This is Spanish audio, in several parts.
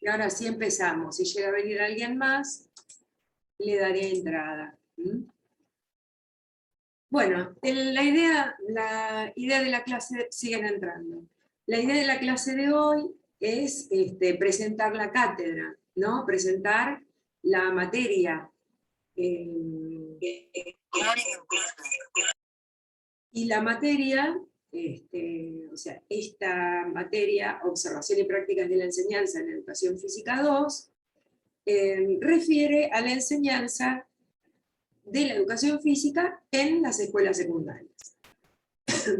Y ahora sí empezamos. Si llega a venir alguien más, le daré entrada. Bueno, la idea de la clase, siguen entrando. La idea de la clase de hoy es presentar la cátedra, ¿no? Presentar la materia. Y la materia, o sea, esta materia, Observación y Prácticas de la Enseñanza en Educación Física 2, refiere a la enseñanza de la educación física en las escuelas secundarias.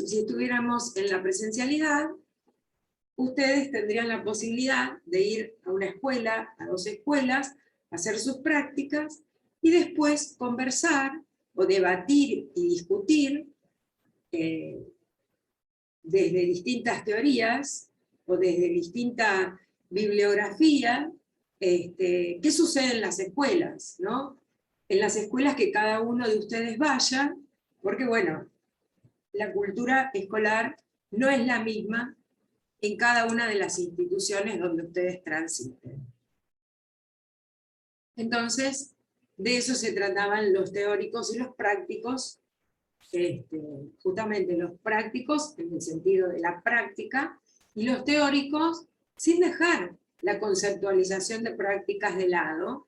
Si estuviéramos en la presencialidad, ustedes tendrían la posibilidad de ir a una escuela, a 2 escuelas, hacer sus prácticas, y después conversar, o debatir y discutir, desde distintas teorías, o desde distinta bibliografía, qué sucede en las escuelas, ¿no? En las escuelas que cada uno de ustedes vaya, porque bueno, la cultura escolar no es la misma en cada una de las instituciones donde ustedes transiten. Entonces, de eso se trataban los teóricos y los prácticos, justamente los prácticos en el sentido de la práctica, y los teóricos sin dejar la conceptualización de prácticas de lado,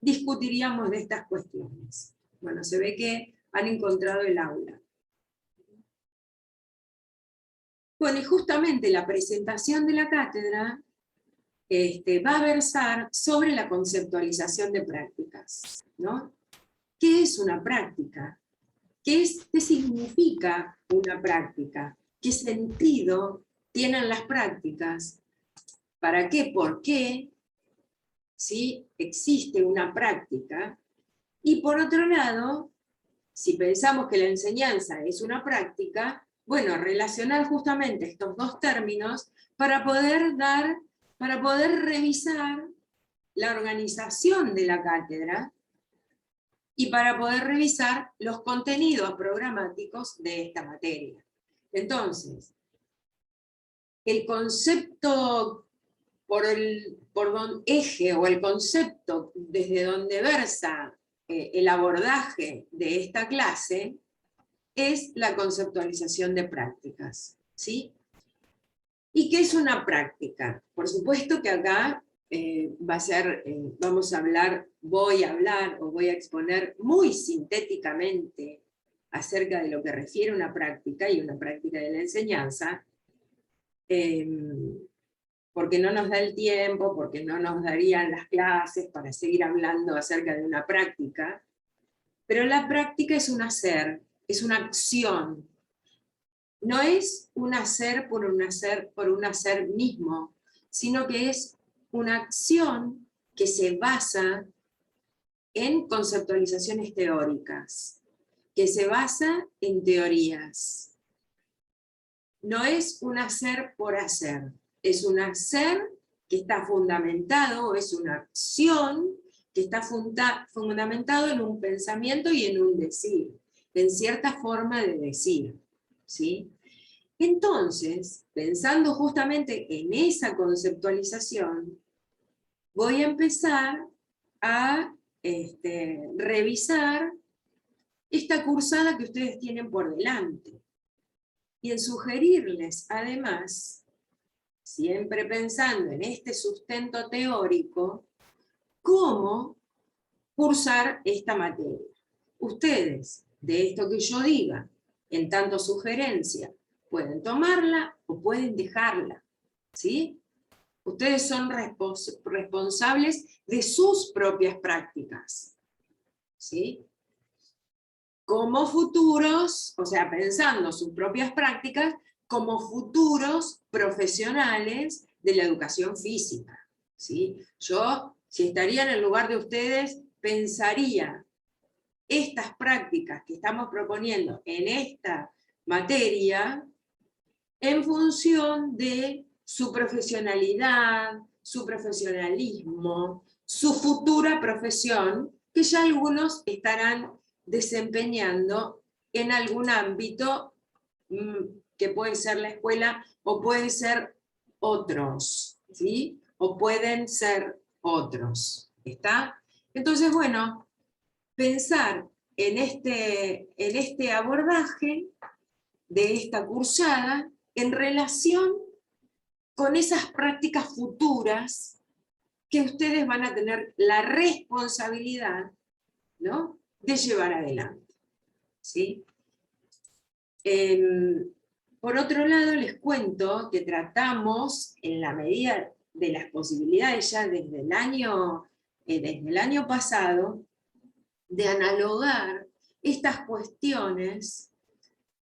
discutiríamos de estas cuestiones. Bueno, se ve que han encontrado el aula. Bueno, y justamente la presentación de la cátedra va a versar sobre la conceptualización de prácticas, ¿no? ¿Qué es una práctica? ¿Qué significa una práctica? ¿Qué sentido tienen las prácticas? ¿Para qué? ¿Por qué? ¿Sí? Existe una práctica. Y por otro lado, si pensamos que la enseñanza es una práctica, bueno, relacionar justamente estos dos términos para poder revisar la organización de la cátedra y para poder revisar los contenidos programáticos de esta materia. Entonces, el concepto eje, o el concepto desde donde versa el abordaje de esta clase, es la conceptualización de prácticas, ¿sí? ¿Y qué es una práctica? Por supuesto que acá voy a hablar o voy a exponer muy sintéticamente acerca de lo que refiere una práctica y una práctica de la enseñanza, porque no nos da el tiempo, porque no nos darían las clases para seguir hablando acerca de una práctica, pero la práctica es un hacer, es una acción. No es un hacer por un hacer mismo, sino que es una acción que se basa en conceptualizaciones teóricas, que se basa en teorías. No es un hacer por hacer, es un hacer que está fundamentado, es una acción que está fundamentado en un pensamiento y en un decir, en cierta forma de decir, ¿sí? Entonces, pensando justamente en esa conceptualización, voy a empezar a revisar esta cursada que ustedes tienen por delante. Y en sugerirles, además, siempre pensando en este sustento teórico, cómo cursar esta materia. Ustedes, de esto que yo diga, en tanto sugerencia, pueden tomarla o pueden dejarla, ¿sí? Ustedes son responsables de sus propias prácticas, ¿sí? Como futuros, o sea, pensando sus propias prácticas, como futuros profesionales de la educación física, ¿sí? Yo, si estaría en el lugar de ustedes, pensaría estas prácticas que estamos proponiendo en esta materia en función de su profesionalidad, su profesionalismo, su futura profesión, que ya algunos estarán desempeñando en algún ámbito que puede ser la escuela o pueden ser otros, ¿sí? o pueden ser otros. ¿Está? Entonces, bueno, pensar en este abordaje de esta cursada en relación con esas prácticas futuras que ustedes van a tener la responsabilidad, ¿no?, de llevar adelante. ¿Sí? Por otro lado, les cuento que tratamos, en la medida de las posibilidades ya desde el año pasado, de analogar estas cuestiones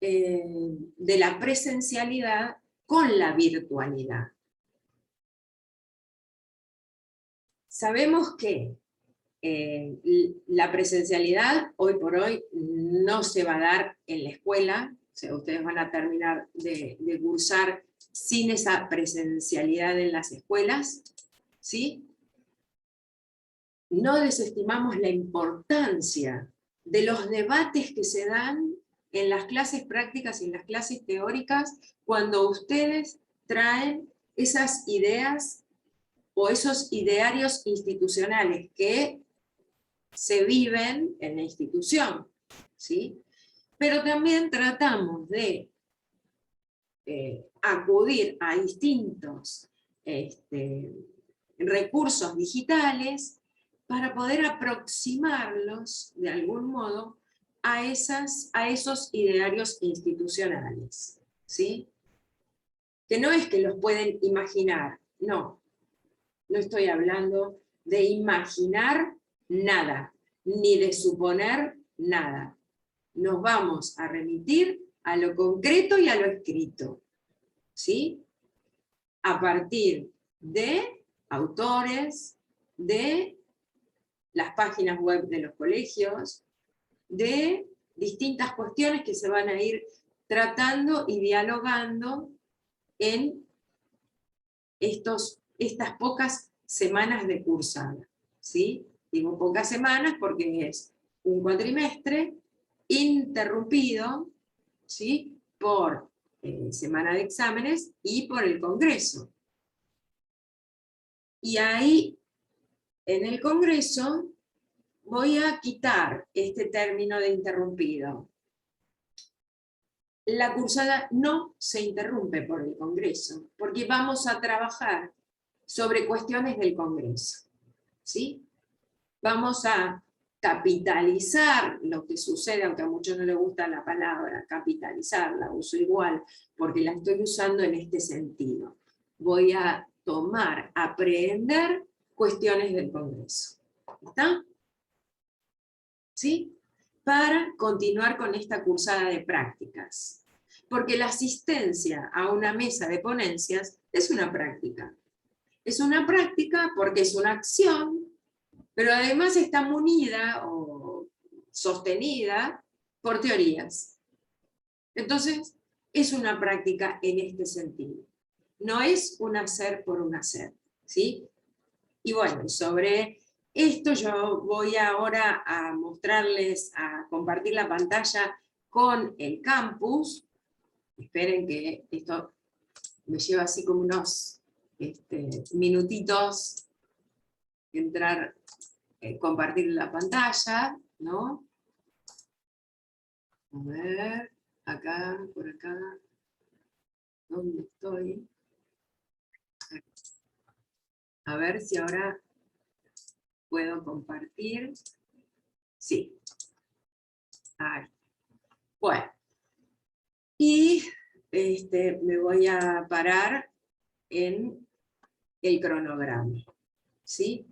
de la presencialidad con la virtualidad. Sabemos que la presencialidad hoy por hoy no se va a dar en la escuela, o sea, ustedes van a terminar de cursar sin esa presencialidad en las escuelas, ¿sí? No desestimamos la importancia de los debates que se dan en las clases prácticas y en las clases teóricas cuando ustedes traen esas ideas o esos idearios institucionales que se viven en la institución, ¿sí? Pero también tratamos de acudir a distintos recursos digitales para poder aproximarlos, de algún modo, a esos idearios institucionales, ¿sí? Que no es que los pueden imaginar, no estoy hablando de imaginar nada, ni de suponer nada. Nos vamos a remitir a lo concreto y a lo escrito, ¿sí? A partir de autores, de las páginas web de los colegios, de distintas cuestiones que se van a ir tratando y dialogando en estas pocas semanas de cursada, ¿sí? Digo pocas semanas porque es un cuatrimestre interrumpido, ¿sí?, por semana de exámenes y por el congreso. Y ahí, en el congreso, voy a quitar este término de interrumpido. La cursada no se interrumpe por el congreso, porque vamos a trabajar sobre cuestiones del congreso, ¿sí? Vamos a capitalizar lo que sucede, aunque a muchos no les gusta la palabra capitalizar, la uso igual, porque la estoy usando en este sentido. Voy a aprender cuestiones del congreso. ¿Está? ¿Sí? Para continuar con esta cursada de prácticas. Porque la asistencia a una mesa de ponencias es una práctica. Es una práctica porque es una acción, pero además está munida o sostenida por teorías. Entonces, es una práctica en este sentido. No es un hacer por un hacer, ¿sí? Y bueno, sobre esto yo voy ahora a mostrarles, a compartir la pantalla con el campus. Esperen que esto me lleva así como unos minutitos entrar, compartir la pantalla, ¿no? A ver, acá, por acá, ¿dónde estoy? A ver si ahora puedo compartir. Sí. Ahí. Bueno. Y me voy a parar en el cronograma, ¿sí?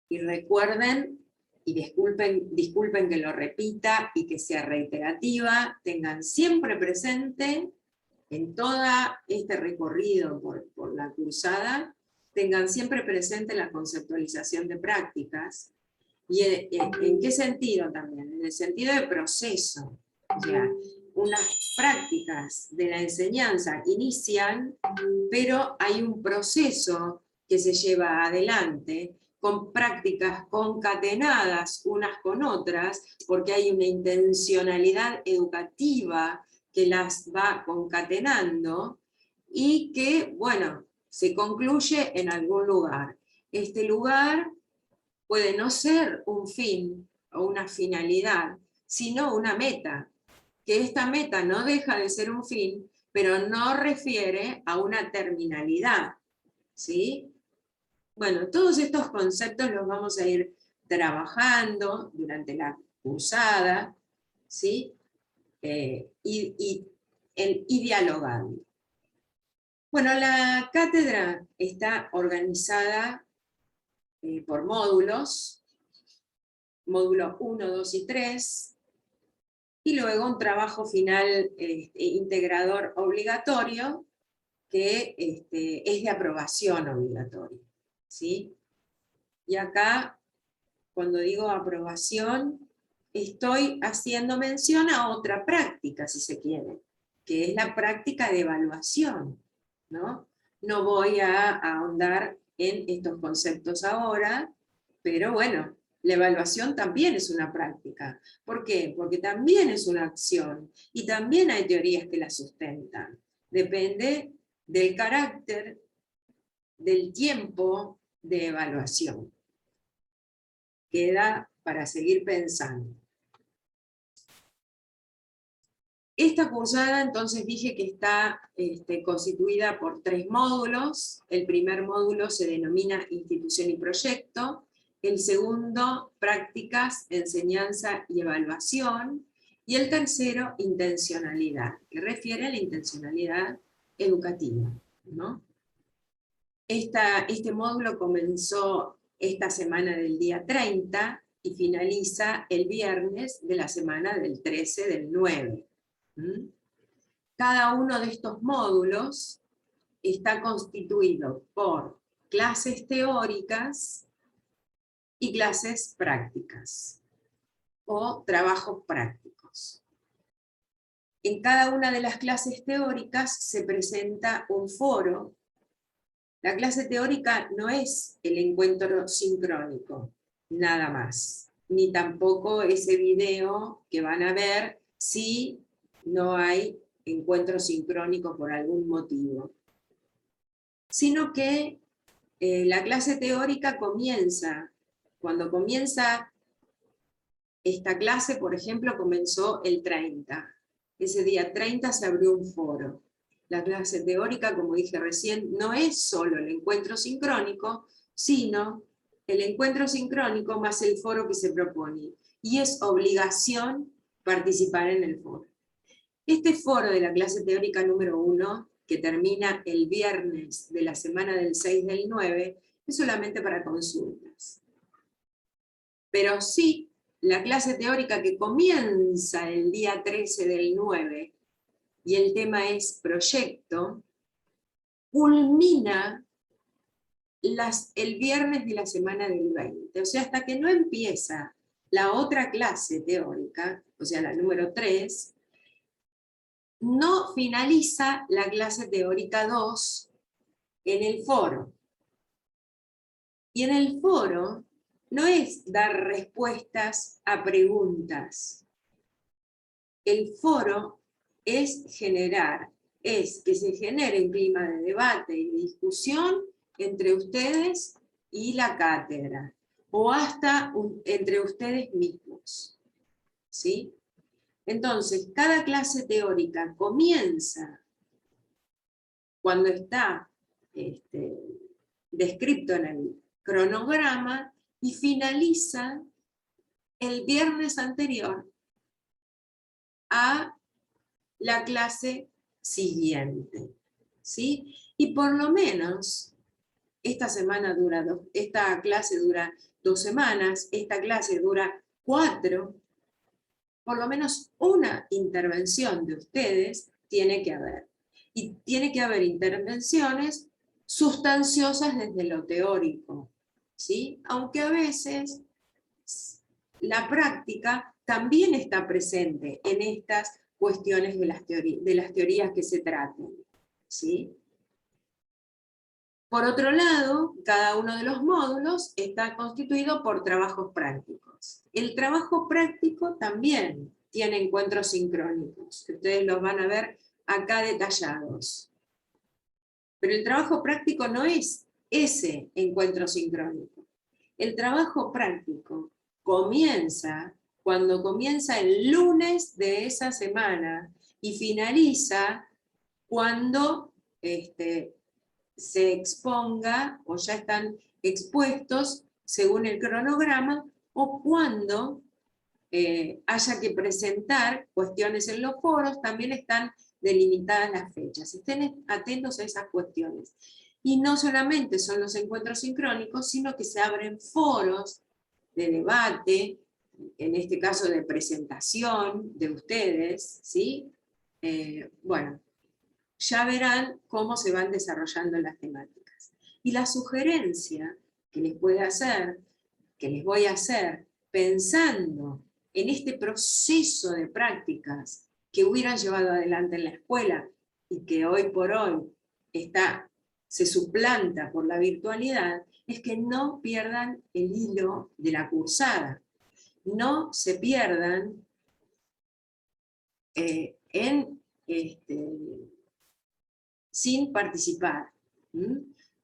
Y recuerden, y disculpen que lo repita y que sea reiterativa, tengan siempre presente, en todo este recorrido por la cursada, tengan siempre presente la conceptualización de prácticas. ¿Y en qué sentido también? En el sentido de proceso. O sea, unas prácticas de la enseñanza inician, pero hay un proceso que se lleva adelante, con prácticas concatenadas unas con otras, porque hay una intencionalidad educativa que las va concatenando, y que, bueno, se concluye en algún lugar. Este lugar puede no ser un fin o una finalidad, sino una meta, que esta meta no deja de ser un fin, pero no refiere a una terminalidad, ¿sí? Bueno, todos estos conceptos los vamos a ir trabajando durante la cursada, ¿sí? Y dialogando. Bueno, la cátedra está organizada por módulos, módulo 1, 2 y 3, y luego un trabajo final integrador obligatorio, que es de aprobación obligatoria, ¿sí? Y acá, cuando digo aprobación, estoy haciendo mención a otra práctica, si se quiere, que es la práctica de evaluación, ¿no? No voy a ahondar en estos conceptos ahora, pero bueno, la evaluación también es una práctica. ¿Por qué? Porque también es una acción, y también hay teorías que la sustentan. Depende del carácter, del tiempo de evaluación. Queda para seguir pensando. Esta cursada, entonces, dije que está constituida por 3 módulos. El primer módulo se denomina Institución y Proyecto. El segundo, Prácticas, Enseñanza y Evaluación. Y el tercero, Intencionalidad, que refiere a la intencionalidad educativa, ¿no? Este módulo comenzó esta semana del día 30 y finaliza el viernes de la semana del 13 del 9. Cada uno de estos módulos está constituido por clases teóricas y clases prácticas, o trabajos prácticos. En cada una de las clases teóricas se presenta un foro. La clase teórica no es el encuentro sincrónico, nada más, ni tampoco ese video que van a ver si no hay encuentro sincrónico por algún motivo. Sino que la clase teórica comienza, cuando comienza esta clase, por ejemplo, comenzó el 30. Ese día 30 se abrió un foro. La clase teórica, como dije recién, no es solo el encuentro sincrónico, sino el encuentro sincrónico más el foro que se propone. Y es obligación participar en el foro. Este foro de la clase teórica número 1, que termina el viernes de la semana del 6 del 9, es solamente para consultas. Pero sí, la clase teórica que comienza el día 13 del 9, y el tema es proyecto, culmina el viernes de la semana del 20. O sea, hasta que no empieza la otra clase teórica, o sea, la número 3, no finaliza la clase teórica 2 en el foro. Y en el foro no es dar respuestas a preguntas. El foro es que se genere un clima de debate y discusión entre ustedes y la cátedra, o hasta entre ustedes mismos, ¿sí? Entonces, cada clase teórica comienza cuando está descrito en el cronograma y finaliza el viernes anterior a la clase siguiente, ¿sí? Y por lo menos esta clase dura 2 semanas, esta clase dura 4, por lo menos una intervención de ustedes tiene que haber. Y tiene que haber intervenciones sustanciosas desde lo teórico, ¿sí? Aunque a veces la práctica también está presente en estas cuestiones de las teorías que se traten, ¿sí? Por otro lado, cada uno de los módulos está constituido por trabajos prácticos. El trabajo práctico también tiene encuentros sincrónicos, que ustedes los van a ver acá detallados. Pero el trabajo práctico no es ese encuentro sincrónico. El trabajo práctico comienza cuando comienza el lunes de esa semana y finaliza cuando se exponga o ya están expuestos según el cronograma, o cuando haya que presentar cuestiones en los foros, también están delimitadas las fechas. Estén atentos a esas cuestiones. Y no solamente son los encuentros sincrónicos, sino que se abren foros de debate, en este caso de presentación de ustedes, ¿sí? Bueno, ya verán cómo se van desarrollando las temáticas. Y la sugerencia que les voy a hacer, pensando en este proceso de prácticas que hubieran llevado adelante en la escuela y que hoy por hoy se suplanta por la virtualidad, es que no pierdan el hilo de la cursada. No se pierdan sin participar.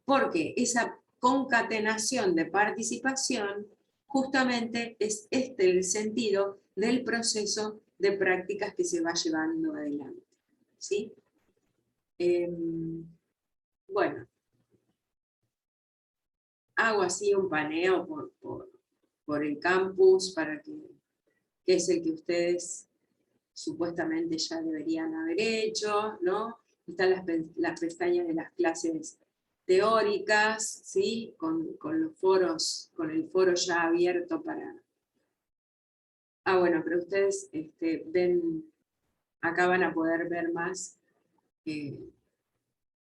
Porque esa concatenación de participación justamente es el sentido del proceso de prácticas que se va llevando adelante. ¿Sí? Bueno, hago así un paneo por el campus, que es el que ustedes supuestamente ya deberían haber hecho, ¿no? Están las pestañas de las clases teóricas, ¿sí? Con los foros, con el foro ya abierto para... bueno, pero ustedes ven, acá van a poder ver más.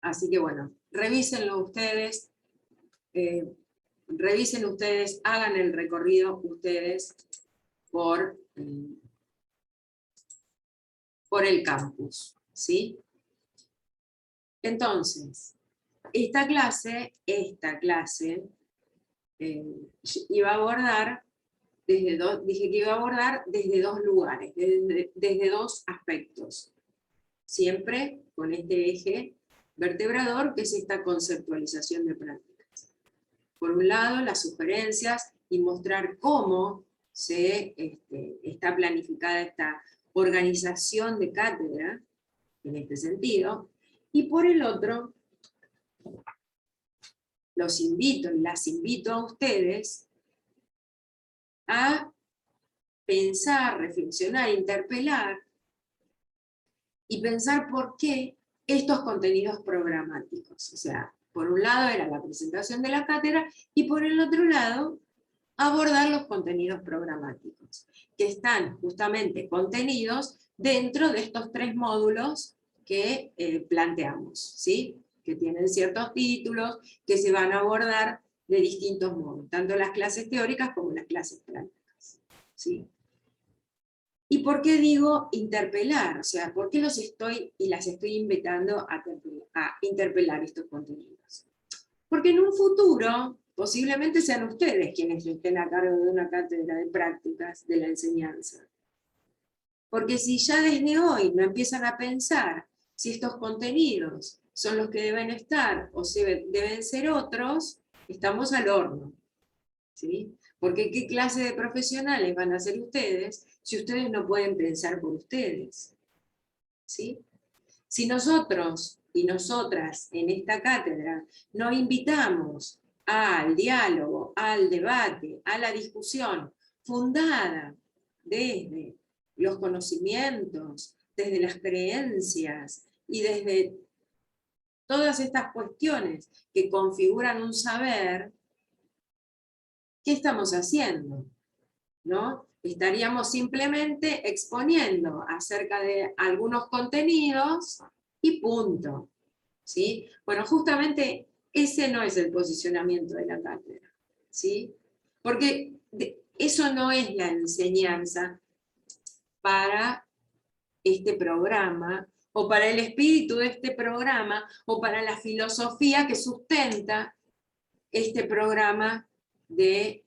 Así que bueno, revísenlo ustedes, hagan el recorrido ustedes por el campus, ¿sí? Entonces, esta clase iba a abordar dije que iba a abordar desde dos lugares, desde dos aspectos. Siempre con este eje vertebrador, que es esta conceptualización de prácticas. Por un lado, las sugerencias y mostrar cómo está planificada esta organización de cátedra, en este sentido, y por el otro, las invito a ustedes a pensar, reflexionar, interpelar, y pensar por qué estos contenidos programáticos. O sea, por un lado era la presentación de la cátedra, y por el otro lado, abordar los contenidos programáticos, que están justamente contenidos dentro de estos tres módulos que planteamos, ¿sí? Que tienen ciertos títulos, que se van a abordar de distintos modos, tanto las clases teóricas como las clases prácticas, ¿sí? ¿Y por qué digo interpelar? O sea, ¿por qué las estoy invitando a interpelar estos contenidos? Porque en un futuro, posiblemente sean ustedes quienes estén a cargo de una cátedra de prácticas de la enseñanza. Porque si ya desde hoy no empiezan a pensar si estos contenidos son los que deben estar o deben ser otros, estamos al horno, ¿sí? Porque ¿qué clase de profesionales van a ser ustedes si ustedes no pueden pensar por ustedes? ¿Sí? Si nosotros y nosotras en esta cátedra no invitamos al diálogo, al debate, a la discusión fundada desde los conocimientos, desde las creencias y desde todas estas cuestiones que configuran un saber, ¿qué estamos haciendo? ¿No? Estaríamos simplemente exponiendo acerca de algunos contenidos y punto. ¿Sí? Bueno, justamente ese no es el posicionamiento de la cátedra, ¿sí? Porque eso no es la enseñanza para este programa, o para el espíritu de este programa, o para la filosofía que sustenta este programa de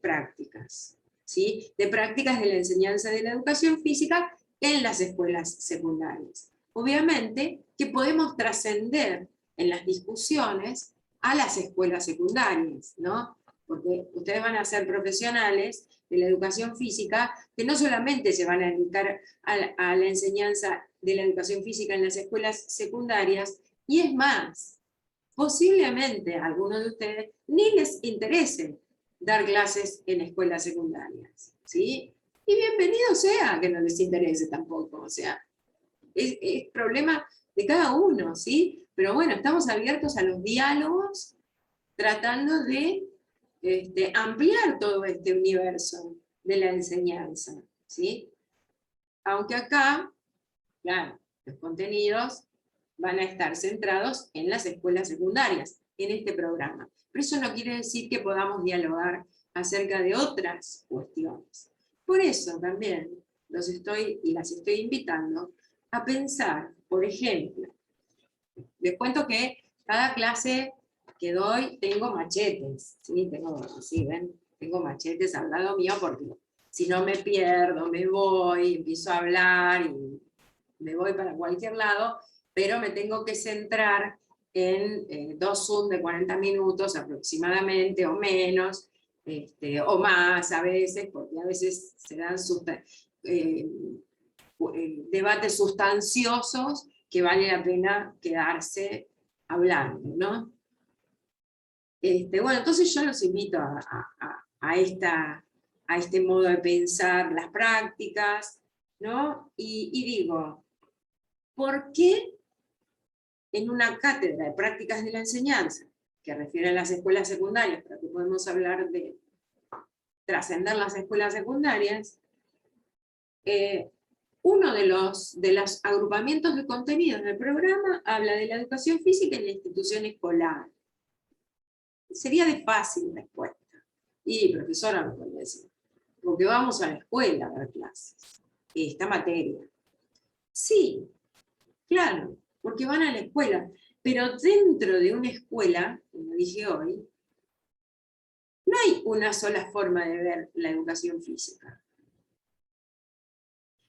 prácticas, ¿sí? De prácticas de la enseñanza de la educación física en las escuelas secundarias. Obviamente que podemos trascender en las discusiones a las escuelas secundarias, ¿no? Porque ustedes van a ser profesionales de la educación física que no solamente se van a dedicar a la enseñanza de la educación física en las escuelas secundarias, y es más, posiblemente a algunos de ustedes ni les interese dar clases en escuelas secundarias, ¿sí? Y bienvenido sea que no les interese tampoco, o sea, es problema de cada uno, ¿sí? Pero bueno, estamos abiertos a los diálogos, tratando de ampliar todo este universo de la enseñanza, ¿sí? Aunque acá, claro, los contenidos van a estar centrados en las escuelas secundarias, en este programa. Pero eso no quiere decir que podamos dialogar acerca de otras cuestiones. Por eso también las estoy invitando a pensar, por ejemplo, les cuento que cada clase que doy tengo machetes, ¿sí? Tengo machetes al lado mío porque si no me pierdo, me voy, empiezo a hablar y me voy para cualquier lado, pero me tengo que centrar en 2 Zoom de 40 minutos aproximadamente, o menos, o más a veces, porque a veces se dan debates sustanciosos que vale la pena quedarse hablando, ¿no? Bueno, entonces yo los invito a este modo de pensar las prácticas, ¿no? Y digo, ¿por qué en una cátedra de prácticas de la enseñanza, que refiere a las escuelas secundarias, para que podemos hablar de trascender las escuelas secundarias, uno de los agrupamientos de contenidos del programa habla de la educación física en la institución escolar? Sería de fácil respuesta. Y profesora me puede decir, porque vamos a la escuela a dar clases, esta materia. Sí, claro, porque van a la escuela, pero dentro de una escuela, como dije hoy, no hay una sola forma de ver la educación física.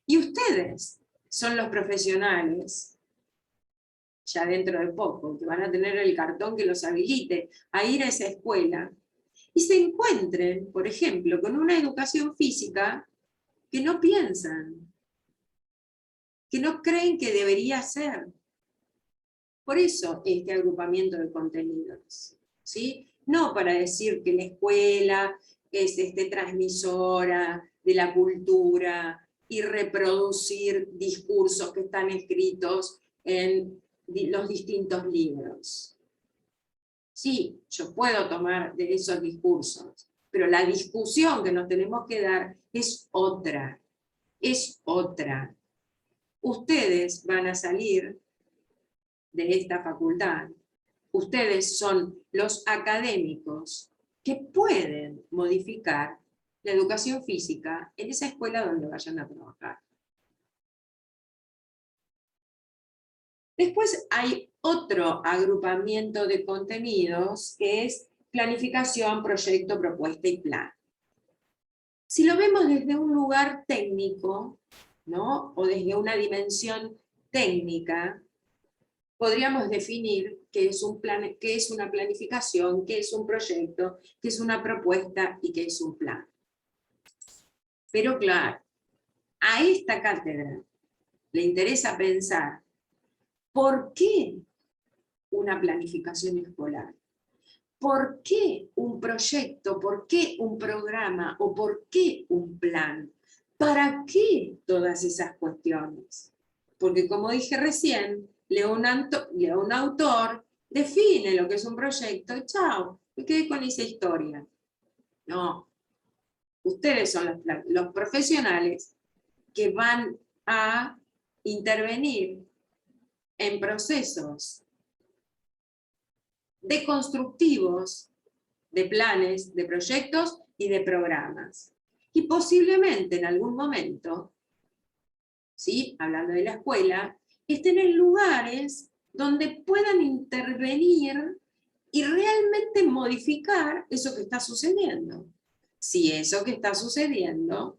Y ustedes son los profesionales, ya dentro de poco, que van a tener el cartón que los habilite a ir a esa escuela, y se encuentren, por ejemplo, con una educación física que no piensan, que no creen que debería ser. Por eso este agrupamiento de contenidos, ¿sí? No para decir que la escuela es transmisora de la cultura y reproducir discursos que están escritos en los distintos libros. Sí, yo puedo tomar de esos discursos, pero la discusión que nos tenemos que dar es otra, es otra. Ustedes van a salir de esta facultad, ustedes son los académicos que pueden modificar la educación física en esa escuela donde vayan a trabajar. Después hay otro agrupamiento de contenidos que es planificación, proyecto, propuesta y plan. Si lo vemos desde un lugar técnico, ¿no? O desde una dimensión técnica, podríamos definir qué es una planificación, qué es un proyecto, qué es una propuesta y qué es un plan. Pero claro, a esta cátedra le interesa pensar ¿por qué una planificación escolar? ¿Por qué un proyecto? ¿Por qué un programa? ¿O por qué un plan? ¿Para qué todas esas cuestiones? Porque como dije recién, un autor define lo que es un proyecto y chao, me quedé con esa historia. No, ustedes son los profesionales que van a intervenir en procesos deconstructivos de planes, de proyectos y de programas. Y posiblemente en algún momento, ¿sí? Hablando de la escuela, estén en lugares donde puedan intervenir y realmente modificar eso que está sucediendo. Si eso que está sucediendo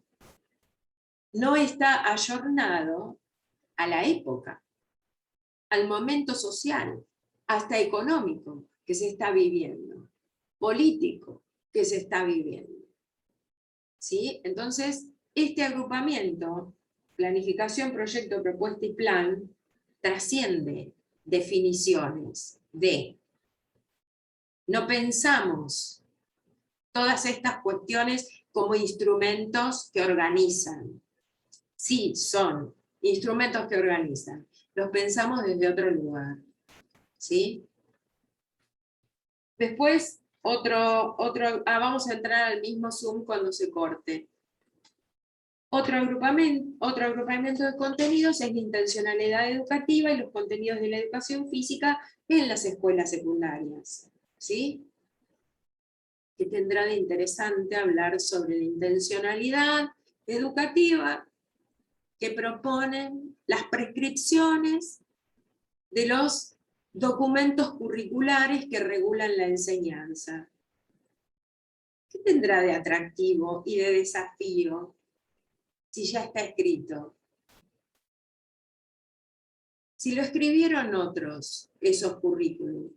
no está ayornado a la época, al momento social, hasta económico que se está viviendo, político que se está viviendo. ¿Sí? Entonces, este agrupamiento, planificación, proyecto, propuesta y plan, trasciende definiciones de, no pensamos todas estas cuestiones como instrumentos que organizan. Sí, son instrumentos que organizan. Los pensamos desde otro lugar. ¿Sí? Después, vamos a entrar al mismo Zoom cuando se corte. Otro agrupamiento de contenidos es la intencionalidad educativa y los contenidos de la educación física en las escuelas secundarias. ¿Sí? Que tendrá de interesante hablar sobre la intencionalidad educativa que proponen las prescripciones de los documentos curriculares que regulan la enseñanza. ¿Qué tendrá de atractivo y de desafío si ya está escrito? Si lo escribieron otros, esos currículum,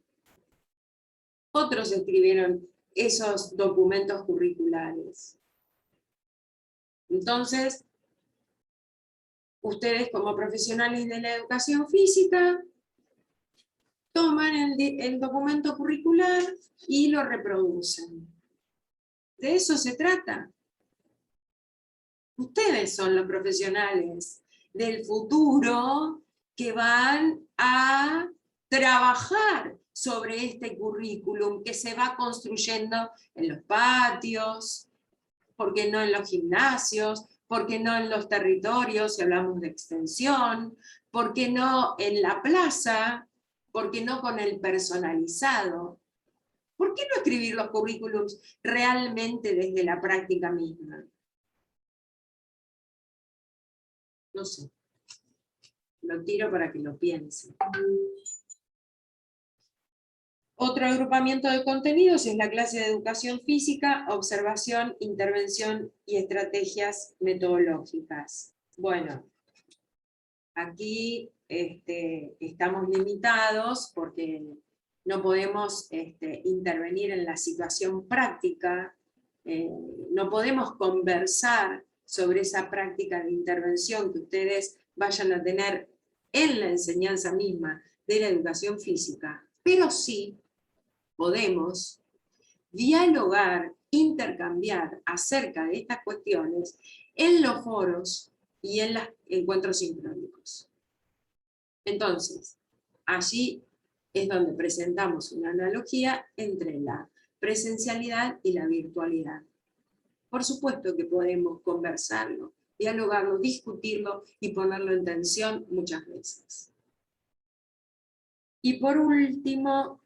otros escribieron esos documentos curriculares. Entonces, ustedes como profesionales de la educación física, toman el documento curricular y lo reproducen. De eso se trata. Ustedes son los profesionales del futuro que van a trabajar sobre este currículum que se va construyendo en los patios, ¿por qué no en los gimnasios? ¿Por qué no en los territorios si hablamos de extensión? ¿Por qué no en la plaza? ¿Por qué no con el personalizado? ¿Por qué no escribir los currículums realmente desde la práctica misma? No sé. Lo tiro para que lo piensen. Otro agrupamiento de contenidos es la clase de educación física, observación, intervención y estrategias metodológicas. Bueno, aquí estamos limitados porque no podemos intervenir en la situación práctica, no podemos conversar sobre esa práctica de intervención que ustedes vayan a tener en la enseñanza misma de la educación física, pero sí podemos dialogar, intercambiar acerca de estas cuestiones en los foros y en los encuentros sincrónicos. Entonces, allí es donde presentamos una analogía entre la presencialidad y la virtualidad. Por supuesto que podemos conversarlo, dialogarlo, discutirlo y ponerlo en tensión muchas veces. Y por último,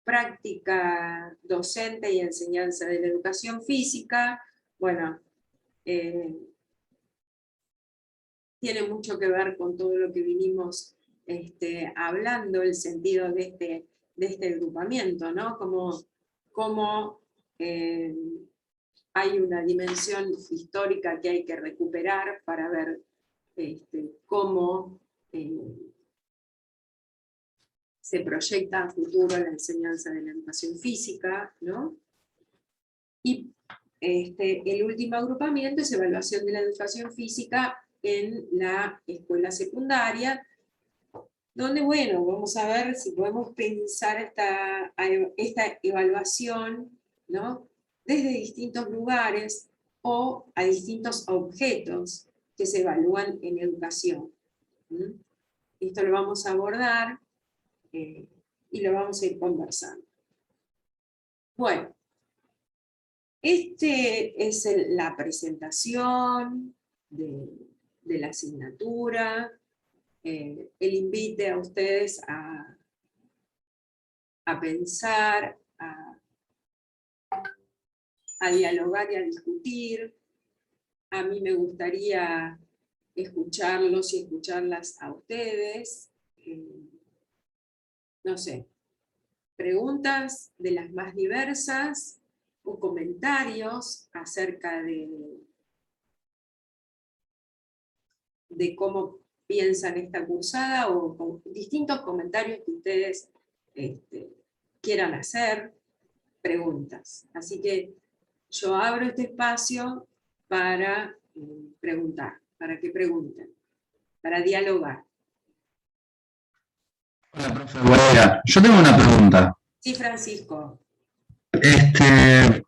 práctica docente y enseñanza de la educación física, bueno, tiene mucho que ver con todo lo que vinimos hablando, el sentido de este agrupamiento, ¿no? Como hay una dimensión histórica que hay que recuperar para ver cómo se proyecta a futuro la enseñanza de la educación física, ¿no? Y el último agrupamiento es evaluación de la educación física en la escuela secundaria, donde, bueno, vamos a ver si podemos pensar esta evaluación, ¿no? Desde distintos lugares o a distintos objetos que se evalúan en educación. Esto lo vamos a abordar y lo vamos a ir conversando. Bueno, es la presentación de la asignatura, el invite a ustedes a pensar, a dialogar y a discutir. A mí me gustaría escucharlos y escucharlas a ustedes. No sé, preguntas de las más diversas o comentarios acerca de cómo piensan esta cursada o con distintos comentarios que ustedes quieran hacer, preguntas. Así que yo abro este espacio para preguntar, para que pregunten, para dialogar. Hola, profe, buen día. Yo tengo una pregunta. Sí, Francisco. En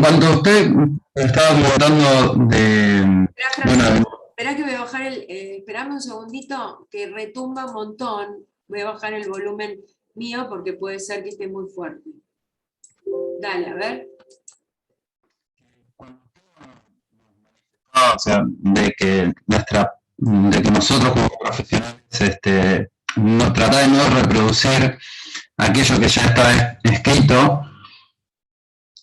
cuanto a usted estaba comentando de, Espera, bueno, Francisco, espera que voy a bajar esperame un segundito, que retumba un montón. Voy a bajar el volumen mío porque puede ser que esté muy fuerte. Dale, a ver. o sea, de que nosotros como profesionales no, tratar de no reproducir aquello que ya está escrito,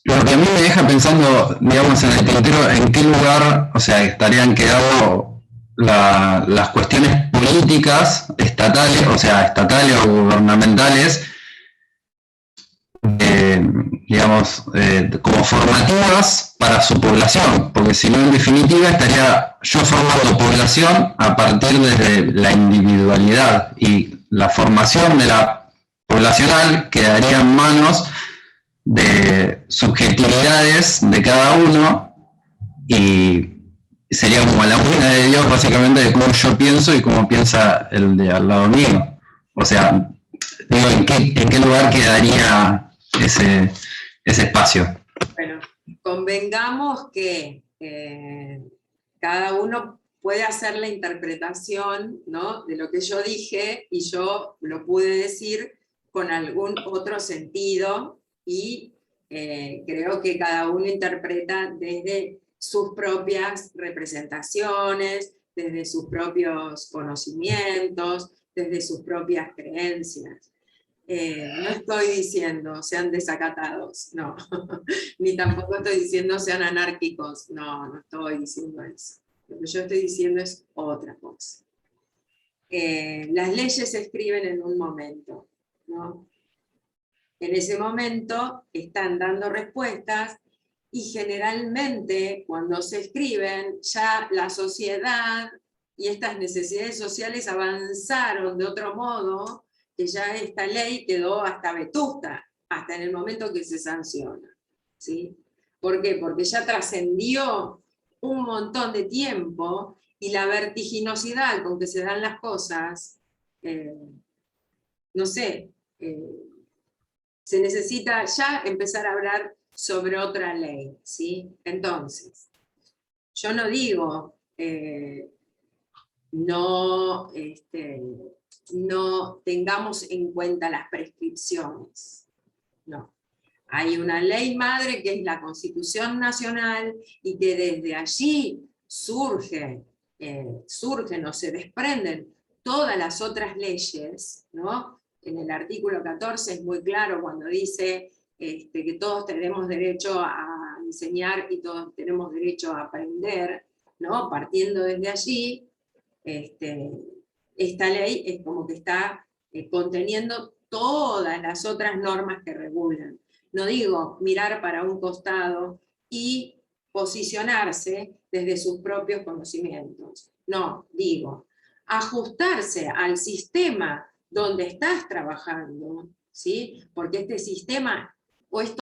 lo que a mí me deja pensando, digamos, en el tintero, en qué lugar, o sea, estarían quedando las cuestiones políticas estatales, o sea, estatales o gubernamentales, digamos, como formativas para su población, porque si no, en definitiva, estaría yo formando población a partir de la individualidad, y la formación de la poblacional quedaría en manos de subjetividades de cada uno, y sería como la buena de Dios, básicamente, de cómo yo pienso y cómo piensa el de al lado mío. O sea, digo, ¿en qué lugar quedaría ese espacio? Bueno, convengamos que cada uno puede hacer la interpretación, ¿no?, de lo que yo dije, y yo lo pude decir con algún otro sentido, y creo que cada uno interpreta desde sus propias representaciones, desde sus propios conocimientos, desde sus propias creencias. No estoy diciendo sean desacatados, no, ni tampoco estoy diciendo sean anárquicos, no, no estoy diciendo eso. Lo que yo estoy diciendo es otra cosa. Las leyes se escriben en un momento, ¿no? En ese momento están dando respuestas, y generalmente cuando se escriben ya la sociedad y estas necesidades sociales avanzaron de otro modo, que ya esta ley quedó hasta vetusta, hasta en el momento que se sanciona, ¿sí? ¿Por qué? Porque ya trascendió un montón de tiempo, y la vertiginosidad con que se dan las cosas, no sé, se necesita ya empezar a hablar sobre otra ley, ¿sí? Entonces, yo no digo no tengamos en cuenta las prescripciones, no. Hay una ley madre que es la Constitución Nacional, y que desde allí surgen o se desprenden todas las otras leyes, ¿no? En el artículo 14 es muy claro cuando dice que todos tenemos derecho a enseñar y todos tenemos derecho a aprender, ¿no? Partiendo desde allí, esta ley es como que está conteniendo todas las otras normas que regulan. No digo mirar para un costado y posicionarse desde sus propios conocimientos. No, digo ajustarse al sistema donde estás trabajando, ¿sí? Porque este sistema o estos